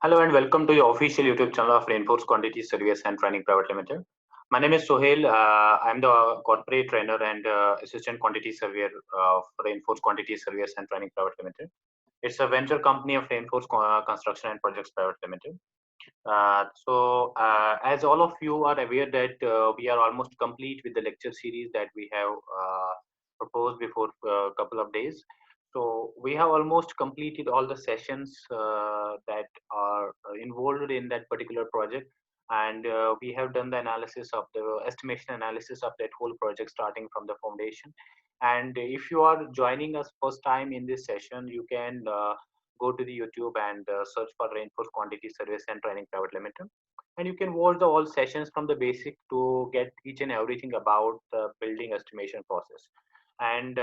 Hello and welcome to the official YouTube channel of Reinforce Quantity Surveyors and Training Private Limited. My name is Sohail. I'm the corporate trainer and assistant quantity surveyor of Reinforce Quantity Surveyors and Training Private Limited. It's a venture company of Reinforce Construction and Projects Private Limited. As all of you are aware that we are almost complete with the lecture series that we have proposed before a couple of days. So we have almost completed all the sessions that are involved in that particular project, and we have done the analysis of the estimation analysis of that whole project starting from the foundation. And if you are joining us first time in this session, you can go to the YouTube and search for Reinforce Quantity Service and Training Private Limited. And you can watch the all sessions from the basic to get each and everything about the building estimation process. And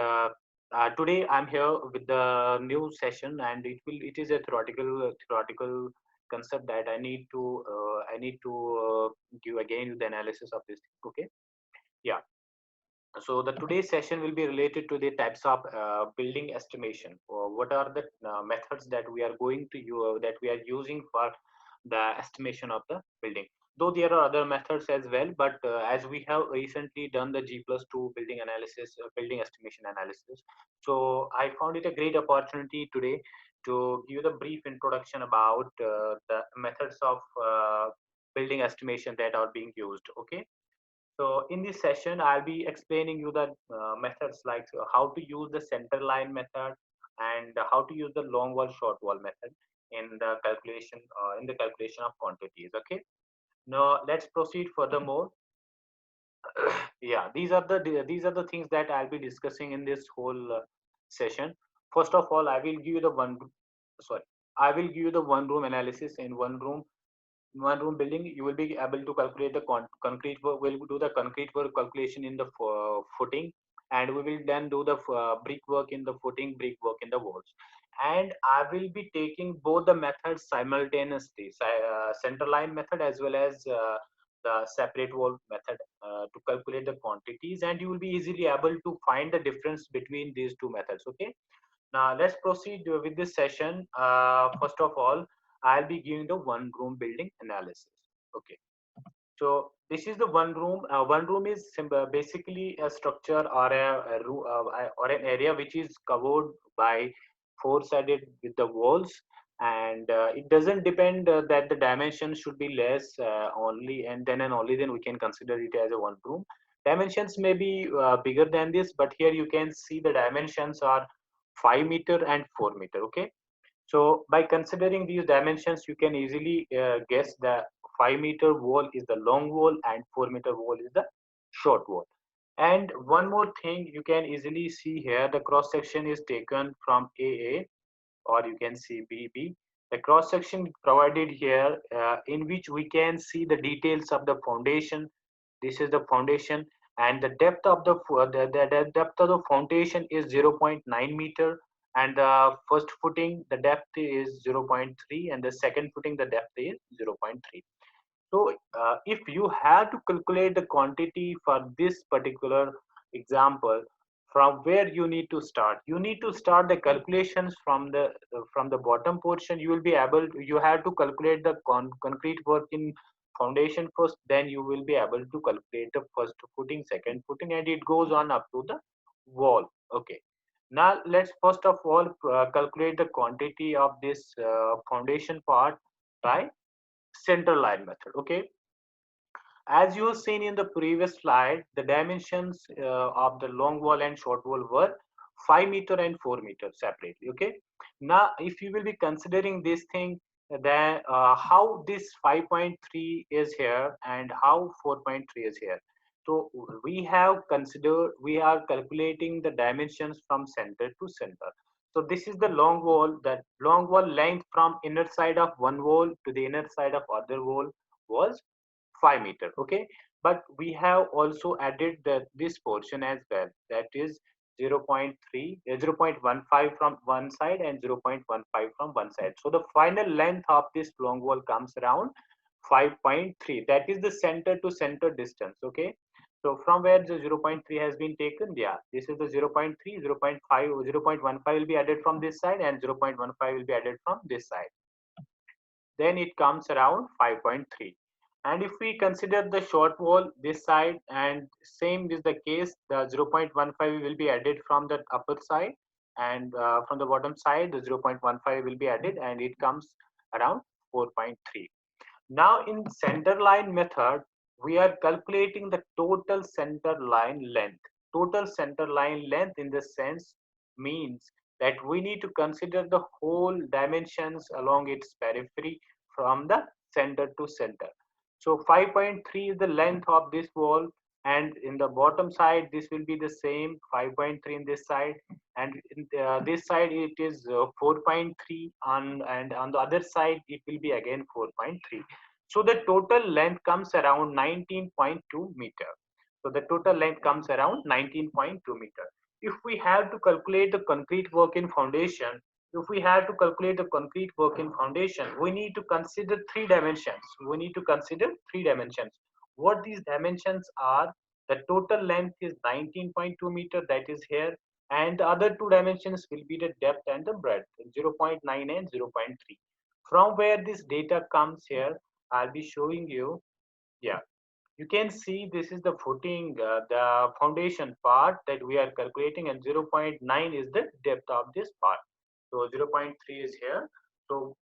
today I'm here with the new session, and it is a theoretical concept that I need to give again the analysis of this. Okay, yeah. So the today's session will be related to the types of building estimation. Or what are the methods that we are going to use that we are using for the estimation of the building? Though there are other methods as well, but as we have recently done the G+2 building analysis, building estimation analysis, so I found it a great opportunity today to give the brief introduction about the methods of building estimation that are being used. Okay, so in this session, I'll be explaining you the methods like how to use the center line method and how to use the long wall short wall method in the calculation of quantities. Okay. Now let's proceed furthermore. Yeah, these are the things that I'll be discussing in this whole session. First of all, I will give you the sorry, I will give you the one room analysis. In one room building, you will be able to calculate the concrete work. We'll do the concrete work calculation in the footing, and we will then do the brick work in the footing, brick work in the walls. And I will be taking both the methods simultaneously, center line method as well as the separate wall method to calculate the quantities, and you will be easily able to find the difference between these two methods. Okay, now let's proceed with this session. First of all, I'll be giving the one room building analysis. Okay. So this is the one room. One room is basically a structure or or an area which is covered by four-sided with the walls, and it doesn't depend that the dimensions should be less and only then we can consider it as a one room. Dimensions may be bigger than this, but here you can see the dimensions are 5 meter and 4 meter. Okay, so by considering these dimensions, you can easily guess the 5 meter wall is the long wall and 4 meter wall is the short wall. And one more thing you can easily see here, the cross section is taken from AA, or you can see BB. The cross section provided here in which we can see the details of the foundation. This is the foundation, and the depth of the depth of the foundation is 0.9 meter, and the first footing the depth is 0.3, and the second footing the depth is 0.3. So if you have to calculate the quantity for this particular example, from where you need to start? You need to start the calculations from the bottom portion. You will be able to, you have to calculate the concrete work in foundation first, then you will be able to calculate the first footing, second footing, and it goes on up to the wall. Okay. Now let's first of all calculate the quantity of this foundation part by center line method. Okay, as you have seen in the previous slide, the dimensions of the long wall and short wall were 5 meter and 4 meter separately. Okay, now if you will be considering this thing, then how this 5.3 is here and how 4.3 is here. So we are calculating the dimensions from center to center. So this is the long wall, that long wall length from inner side of one wall to the inner side of other wall was 5 meter. Okay, but we have also added this portion as well, that is 0.15 from one side and 0.15 from one side. So the final length of this long wall comes around 5.3. That is the center to center distance. Okay, so from where the 0.3 has been taken, yeah, this is the 0.3, 0.5, 0.15 will be added from this side and 0.15 will be added from this side. then it comes around 5.3. And if we consider the short wall this side, and same is the case, the 0.15 will be added from the upper side, and from the bottom side the 0.15 will be added, and it comes around 4.3. Now in center line method, we are calculating the total center line length. Total center line length in the sense means that we need to consider the whole dimensions along its periphery from the center to center. So 5.3 is the length of this wall, and in the bottom side this will be the same 5.3 in this side, and in this side it is 4.3 on, and on the other side it will be again 4.3. So the total length comes around 19.2 meter. So the total length comes around 19.2 meter. If we have to calculate the concrete work in foundation, we need to consider three dimensions. What these dimensions are: the total length is 19.2 meter, that is here, and the other two dimensions will be the depth and the breadth, 0.9 and 0.3. From where this data comes here, I'll be showing you. Yeah, you can see this is the footing, the foundation part that we are calculating, and 0.9 is the depth of this part. So 0.3 is here. So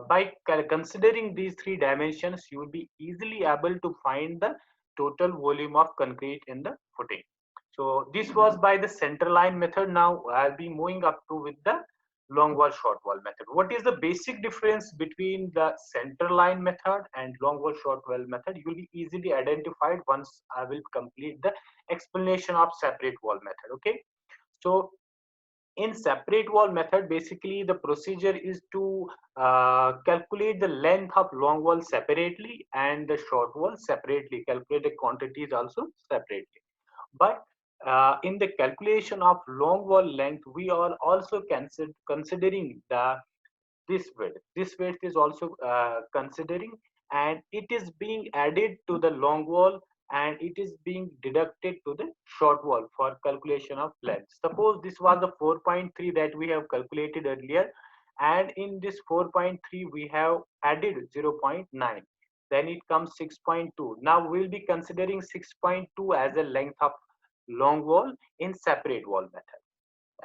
by considering these three dimensions, you will be easily able to find the total volume of concrete in the footing. So this was by the center line method. Now I'll be moving up to with the long wall short wall method. What is the basic difference between the center line method and long wall short wall method? You will be easily identified once I will complete the explanation of separate wall method. Okay, so in separate wall method, basically the procedure is to calculate the length of long wall separately and the short wall separately, calculate the quantities also separately. But in the calculation of long wall length, we are also considering the this width. This width is also considering, and it is being added to the long wall, and it is being deducted to the short wall for calculation of length. Suppose this was the 4.3 that we have calculated earlier, and in this 4.3 we have added 0.9, then it comes 6.2. Now we'll be considering 6.2 as a length of long wall in separate wall method,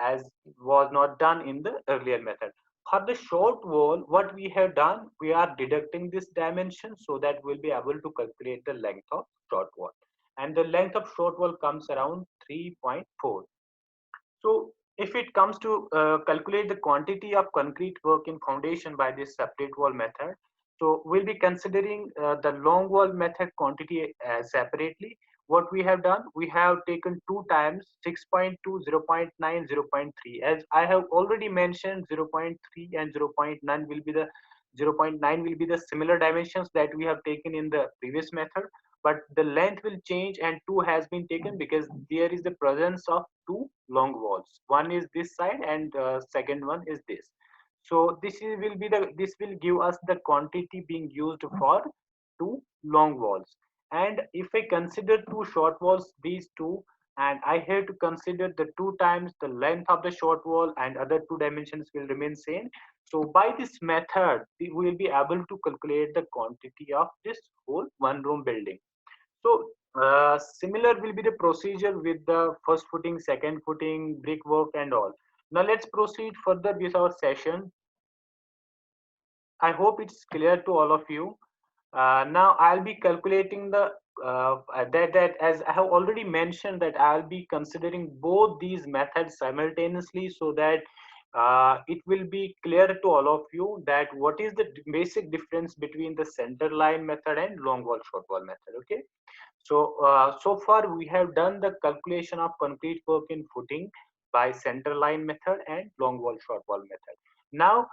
as was not done in the earlier method. For the short wall, what we have done, we are deducting this dimension so that we'll be able to calculate the length of short wall. And the length of short wall comes around 3.4. So if it comes to calculate the quantity of concrete work in foundation by this separate wall method, so we'll be considering the long wall method quantity separately. What we have done, we have taken two times 6.2, 0.9, 0.3. As I have already mentioned, 0.3 and 0.9 will be the 0.9 will be the similar dimensions that we have taken in the previous method, but the length will change, and 2 has been taken because there is the presence of two long walls. One is this side, and second one is this. So this will give us the quantity being used for two long walls. And if I consider two short walls, these two, and I have to consider the two times the length of the short wall, and other two dimensions will remain same. So by this method, we will be able to calculate the quantity of this whole one room building. So similar will be the procedure with the first footing, second footing, brickwork and all. Now let's proceed further with our session. I hope it's clear to all of you. Now I'll be calculating the that as I have already mentioned, that I'll be considering both these methods simultaneously, so that it will be clear to all of you that what is the basic difference between the center line method and long wall short wall method. Okay, so so far we have done the calculation of concrete work in footing by center line method and long wall short wall method. Now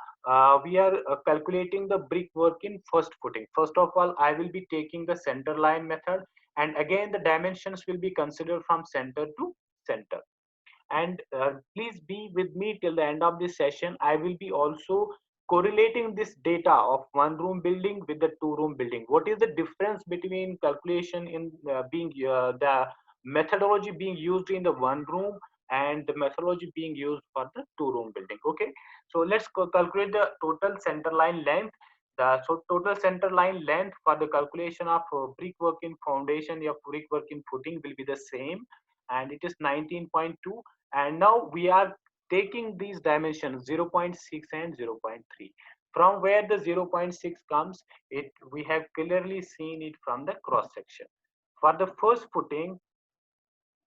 we are calculating the brickwork in first footing. First of all, I will be taking the center line method, and again the dimensions will be considered from center to center. And please be with me till the end of this session. I will be also correlating this data of one room building with the two room building. What is the difference between calculation in being the methodology being used in the one room and the methodology being used for the two room building. Okay, so let's calculate the total center line length. The total center line length for the calculation of brickwork in foundation of brickwork in footing will be the same, and it is 19.2. And now we are taking these dimensions 0.6 and 0.3. From where the 0.6 comes, it we have clearly seen it from the cross section. For the first footing,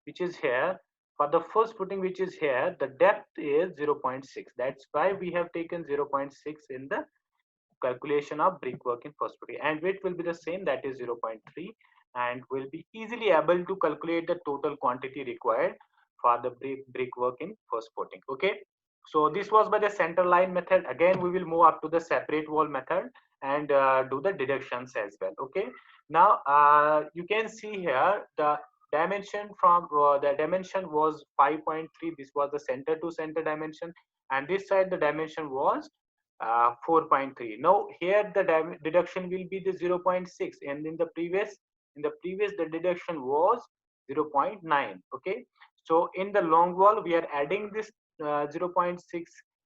which is here, for the first footing which is here, the depth is 0.6. That's why we have taken 0.6 in the calculation of brickwork in first footing, and weight will be the same, that is 0.3, and will be easily able to calculate the total quantity required for the brickwork in first footing. Okay, so this was by the center line method. Again we will move up to the separate wall method and do the deductions as well. Okay, now you can see here the dimension from the dimension was 5.3. This was the center to center dimension, and this side the dimension was 4.3. Now here the deduction will be the 0.6, and in the previous the deduction was 0.9. Okay, so in the long wall we are adding this 0.6,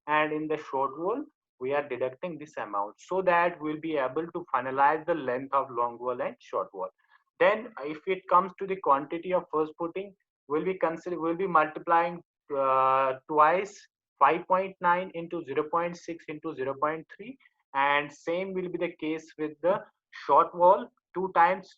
and in the short wall we are deducting this amount, so that we'll be able to finalize the length of long wall and short wall. Then if it comes to the quantity of first footing, we'll be multiplying twice 5.9 into 0.6 into 0.3, and same will be the case with the short wall, 2 times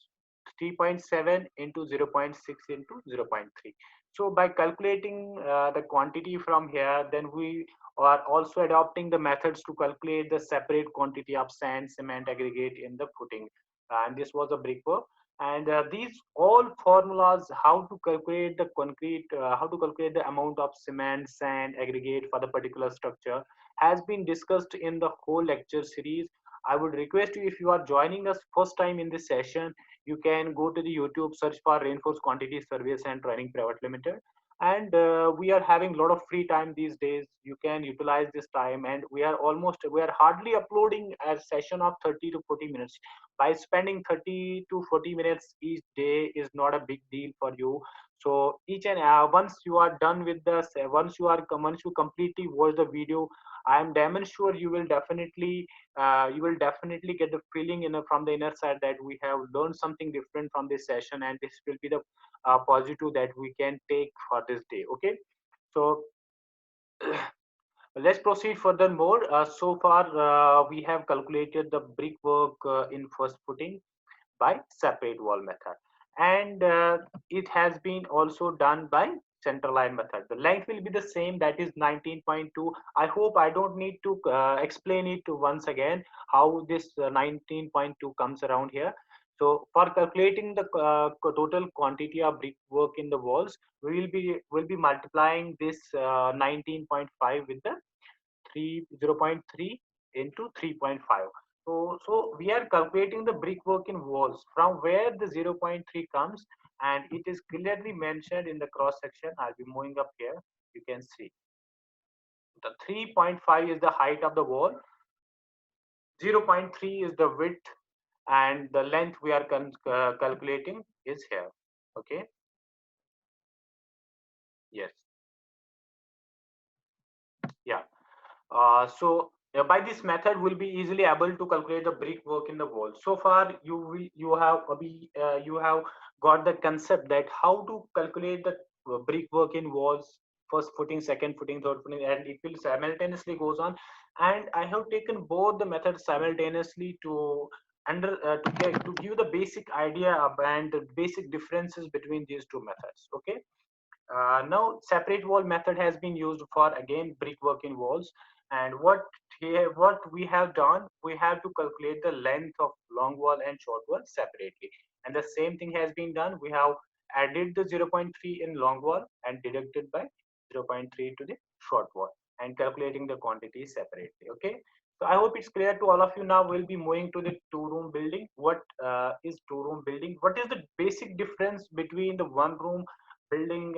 3.7 into 0.6 into 0.3. So by calculating the quantity from here, then we are also adopting the methods to calculate the separate quantity of sand, cement, aggregate in the footing. And this was a brickwork. And these all formulas, how to calculate the concrete, how to calculate the amount of cement, sand, aggregate for the particular structure, has been discussed in the whole lecture series. I would request you, if you are joining us first time in this session, you can go to the YouTube, search for Reinforced Quantity Service and Training Private Limited. And we are having a lot of free time these days. You can utilize this time, and we are hardly uploading a session of 30 to 40 minutes. By spending 30 to 40 minutes each day is not a big deal for you. So each and once you are done with this, once you completely watch the video, I am damn sure you will definitely get the feeling from the inner side that we have learned something different from this session, and this will be the positive that we can take for this day. Okay, so let's proceed furthermore. So far we have calculated the brickwork in first footing by separate wall method, and it has been also done by center line method. The length will be the same, that is 19.2. I hope I don't need to explain it once again how this 19.2 comes around here. So for calculating the total quantity of brickwork in the walls, we will be multiplying this 19.5 with the 0.3 into 3.5. So we are calculating the brickwork in walls from where the 0.3 comes, and it is clearly mentioned in the cross section. I'll be moving up here. You can see the 3.5 is the height of the wall, 0.3 is the width, and the length we are calculating is here. Okay. Yes. Yeah. By this method, we'll be easily able to calculate the brickwork in the wall. So far, you have got the concept that how to calculate the brickwork in walls, first footing, second footing, third footing, and it will simultaneously goes on. And I have taken both the methods simultaneously to to give the basic idea and the basic differences between these two methods. Okay. Now separate wall method has been used for again brickwork in walls, and what we have done, we have to calculate the length of long wall and short wall separately, and the same thing has been done. We have added the 0.3 in long wall and deducted by 0.3 to the short wall, and calculating the quantity separately. Okay, so I hope it's clear to all of you. Now we'll be moving to the two-room building. What is two-room building? What is the basic difference between the one-room building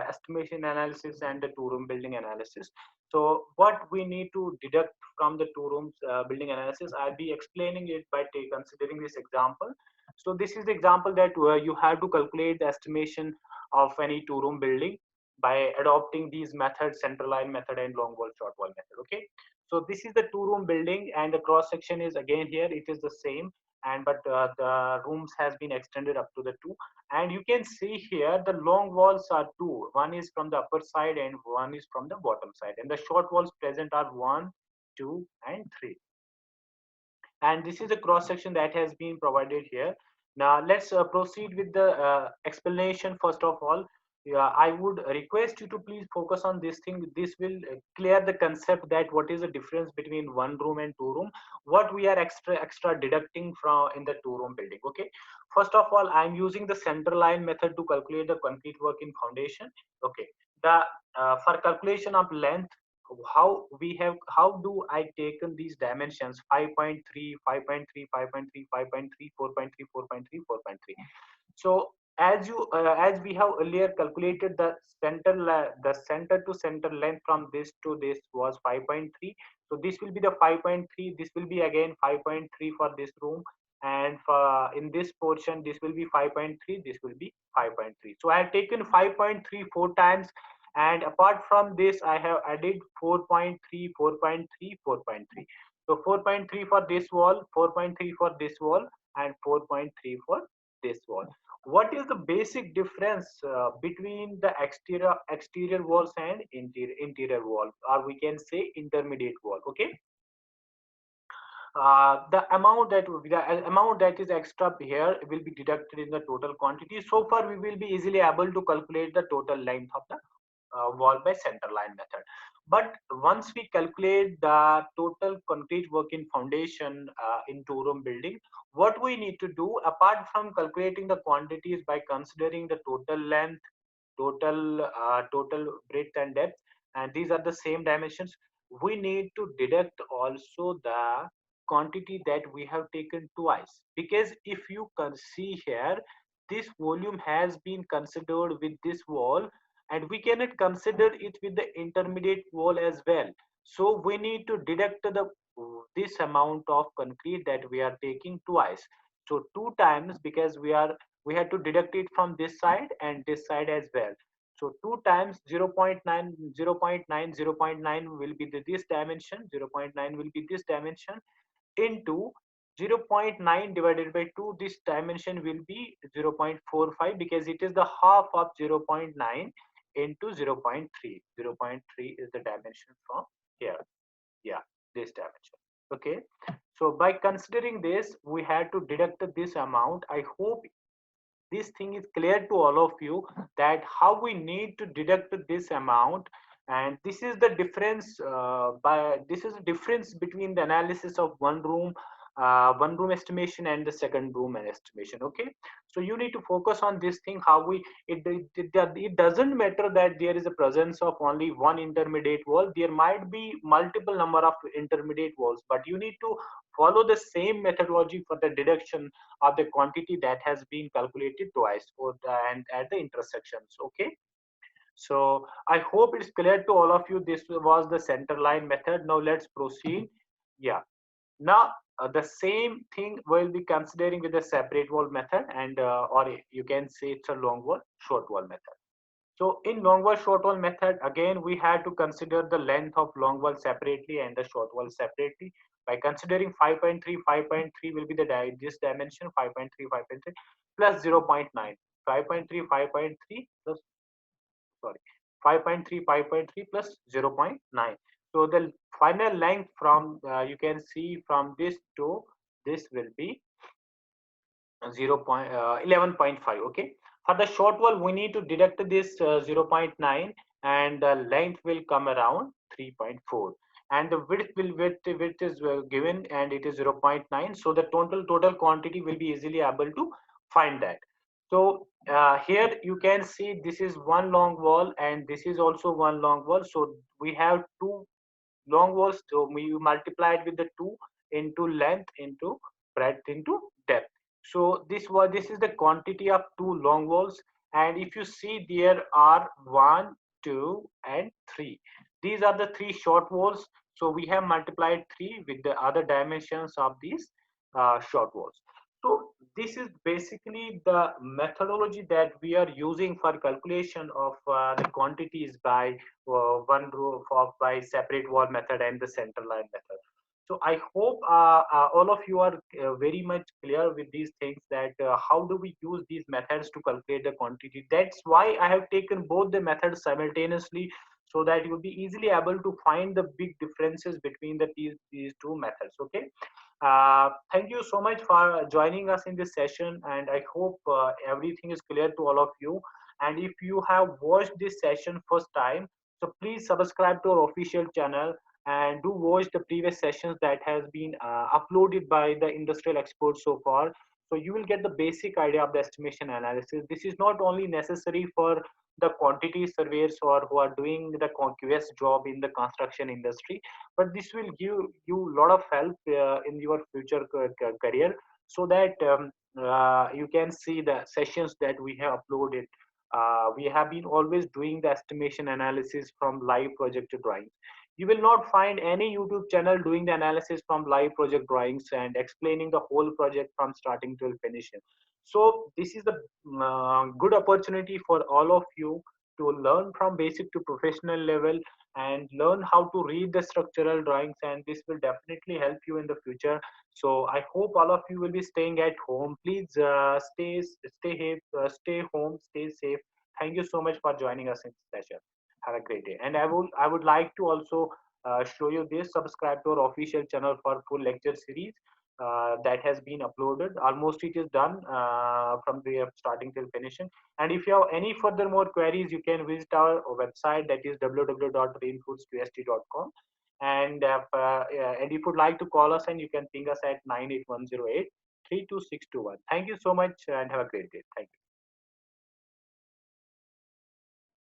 estimation analysis and the two room building analysis? So what we need to deduct from the two rooms building analysis, I'll be explaining it by considering this example. So this is the example that you have to calculate the estimation of any two room building by adopting these methods, center line method and long wall short wall method. Okay, So this is the two-room building, and the cross section is again here. It is the same, and but the rooms has been extended up to the two. And you can see here the long walls are two. One is from the upper side and one is from the bottom side. And the short walls present are 1, 2, and 3. And this is the cross section that has been provided here. Now let's proceed with the explanation. First of all, I would request you to please focus on this thing. This will clear the concept that what is the difference between one room and two room, what we are extra deducting from in the two room building. Okay, first of all, I'm using the center line method to calculate the concrete work in foundation. Okay, the for calculation of length, how do I taken these dimensions 5.3, 5.3, 5.3, 5.3, 4.3, 4.3, 4.3. So as we have earlier calculated the the center to center length from this to this was 5.3. So this will be the 5.3. This will be again 5.3 for this room, and for in this portion this will be 5.3. This will be 5.3. So I have taken 5.3 four times, and apart from this I have added 4.3, 4.3, 4.3. So 4.3 for this wall, 4.3 for this wall, and 4.3 for this wall. What is the basic difference between the exterior walls and interior wall, or we can say intermediate wall? Okay, the amount that is extra here will be deducted in the total quantity. So far we will be easily able to calculate the total length of the wall by center line method. But once we calculate the total concrete work in foundation in two room building, what we need to do apart from calculating the quantities by considering the total length, total breadth and depth, and these are the same dimensions, we need to deduct also the quantity that we have taken twice. Because if you can see here, this volume has been considered with this wall, and we cannot consider it with the intermediate wall as well. So we need to deduct the this amount of concrete that we are taking twice. So two times, because we had to deduct it from this side and this side as well. So 2 times 0 0.9, 0 0.9, 0 0.9 will be this dimension, 0 0.9 will be this dimension, into 0 0.9 divided by 2, this dimension will be 0.45, because it is the half of 0 0.9 into 0 0.3. 0 0.3 is the dimension from here. Yeah, this dimension. Okay, so by considering this, we had to deduct this amount. I hope this thing is clear to all of you, that how we need to deduct this amount. And this is the difference this is the difference between the analysis of one room estimation and the second room estimation. Okay, so you need to focus on this thing, how we it doesn't matter that there is a presence of only one intermediate wall. There might be multiple number of intermediate walls, but you need to follow the same methodology for the deduction of the quantity that has been calculated twice, and at the intersections. Okay, so I hope it's clear to all of you. This was the center line method. Now let's proceed. Yeah, now the same thing we'll be considering with the separate wall method, and or you can say it's a long wall short wall method. So in long wall short wall method, again we had to consider the length of long wall separately and the short wall separately. By considering 5.3, 5.3 will be the this dimension, 5.3, 5.3 plus 0 0.9, 5.3, 5.3 plus, sorry, 5.3, 5.3 plus 0 0.9. So the final length from you can see from this to this will be 11.5. Okay, for the short wall we need to deduct this 0.9, and the length will come around 3.4, and the width is given, and it is 0.9. So the total quantity will be easily able to find that. So here you can see this is one long wall, and this is also one long wall. So we have two long walls, so we multiplied with the 2 into length into breadth into depth. So this is the quantity of two long walls. And if you see, there are 1, 2, and 3. These are the three short walls. So we have multiplied 3 with the other dimensions of these short walls. So this is basically the methodology that we are using for calculation of the quantities by one row of by separate wall method and the center line method. So I hope all of you are very much clear with these things, that how do we use these methods to calculate the quantity. That's why I have taken both the methods simultaneously, so that you will be easily able to find the big differences between these two methods. Okay. Thank you so much for joining us in this session, and I hope everything is clear to all of you. And if you have watched this session first time, so please subscribe to our official channel and do watch the previous sessions that has been uploaded by the industrial experts so far. So you will get the basic idea of the estimation analysis. This is not only necessary for the quantity surveyors or who are doing the QS job in the construction industry, but this will give you a lot of help in your future career, so that you can see the sessions that we have uploaded. We have been always doing the estimation analysis from live project drawings. You will not find any YouTube channel doing the analysis from live project drawings and explaining the whole project from starting till finishing. So this is the good opportunity for all of you to learn from basic to professional level and learn how to read the structural drawings, and this will definitely help you in the future. So I hope all of you will be staying at home. Please stay home, stay safe. Thank you so much for joining us in this session. Have a great day. And I would like to also show you this. Subscribe to our official channel for full lecture series that has been uploaded. Almost it is done from the starting till finishing. And if you have any further more queries, you can visit our website, that is www.rainfoodsqst.com. And if you'd like to call us, and you can ping us at 98108 32621. Thank you so much and have a great day. Thank you.